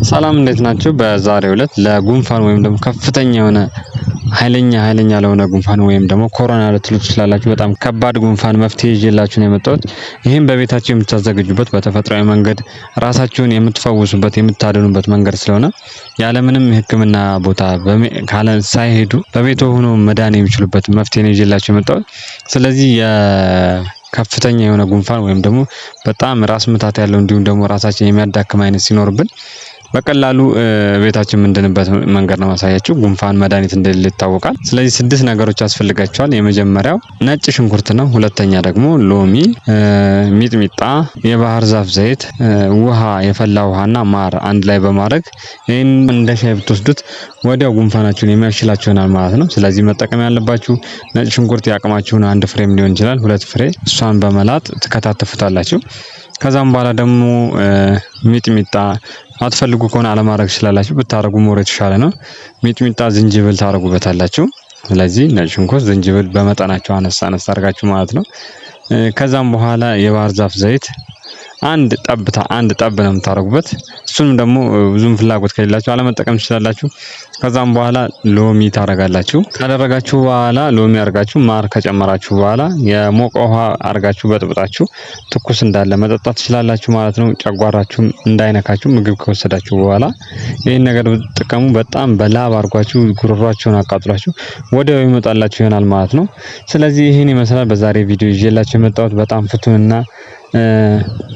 ሰላም እንዴት ናችሁ? በዛሬው ዕለት ለጉንፋን ወይም ደግሞ ከፍተኛ የሆነ ኃይለኛ ለሆነ ጉንፋን ወይም ደግሞ ኮሮና ልትሉ ትችላላችሁ በጣም ከባድ ጉንፋን መፍትሄ ይዤላችሁ ነው የመጣሁት። ይህም በቤታችሁ የምታዘጋጁበት በተፈጥሯዊ መንገድ ራሳችሁን የምትፈውሱበት የምታድኑበት መንገድ ስለሆነ ያለምንም ሕክምና ቦታ ሳይሄዱ በቤቱ ሆኖ መዳን የሚችሉበት መፍትሄ ነው ይዤላችሁ የመጣሁት። ስለዚህ ከፍተኛ የሆነ ጉንፋን ወይም ደግሞ በጣም ራስ ምታት ያለው እንዲሁም ደግሞ ራሳችን የሚያዳክም አይነት ሲኖርብን በቀላሉ ቤታችን ምንድንበት መንገድ ነው ማሳያችሁ። ጉንፋን መድኃኒት እንደሌለ ይታወቃል። ስለዚህ 6 ነገሮች ያስፈልጋቸዋል። የመጀመሪያው ነጭ ሽንኩርት ነው። ሁለተኛ ደግሞ ሎሚ፣ ሚጥሚጣ፣ የባህር ዛፍ ዘይት፣ ውሃ፣ የፈላ ውሃና ማር አንድ ላይ በማድረግ ይህን እንደ ሻይ ብትወስዱት ወዲያው ጉንፋናችሁን የሚያሽላችሁ ይሆናል ማለት ነው። ስለዚህ መጠቀም ያለባችሁ ነጭ ሽንኩርት ያቅማችሁን 1 ፍሬም ሊሆን ይችላል 2 ፍሬ እሷን በመላጥ ትከታተፉታላችሁ። ከዛም በኋላ ደግሞ ሚጥሚጣ አትፈልጉ ከሆነ አለማድረግ ትችላላችሁ። ብታረጉ ሞር የተሻለ ነው። ሚጥሚጣ፣ ዝንጅብል ታረጉበታላችሁ። ስለዚህ ነጭ ሽንኩርት፣ ዝንጅብል በመጠናቸው አነስ አድርጋችሁ ማለት ነው። ከዛም በኋላ የባህር ዛፍ ዘይት አንድ ጠብ ነው የምታረጉበት። እሱንም ደግሞ ብዙም ፍላጎት ከሌላችሁ አለመጠቀም ትችላላችሁ። ከዛም በኋላ ሎሚ ታረጋላችሁ። ካደረጋችሁ በኋላ ሎሚ አርጋችሁ ማር ከጨመራችሁ በኋላ የሞቀ ውሃ አርጋችሁ በጥብጣችሁ ትኩስ እንዳለ መጠጣት ትችላላችሁ ማለት ነው። ጨጓራችሁም እንዳይነካችሁ ምግብ ከወሰዳችሁ በኋላ ይህን ነገር ብትጠቀሙ በጣም በላብ አርጓችሁ ጉሮሯችሁን አቃጥሏችሁ ወዲያው ይመጣላችሁ ይሆናል ማለት ነው። ስለዚህ ይህን ይመስላል በዛሬ ቪዲዮ ይዤላችሁ የመጣሁት በጣም ፍቱንና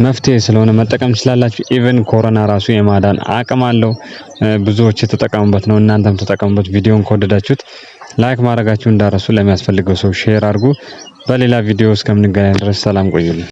መፍትሄ ስለሆነ መጠቀም ትችላላችሁ። ኢቭን ኮሮና ራሱ የማዳን አቅም አለው። ብዙዎች የተጠቀሙበት ነው። እናንተም ተጠቀሙበት። ቪዲዮን ከወደዳችሁት ላይክ ማድረጋችሁን እንዳረሱ ለሚያስፈልገው ሰው ሼር አድርጉ። በሌላ ቪዲዮ እስከምንገናኝ ድረስ ሰላም ቆዩልኝ።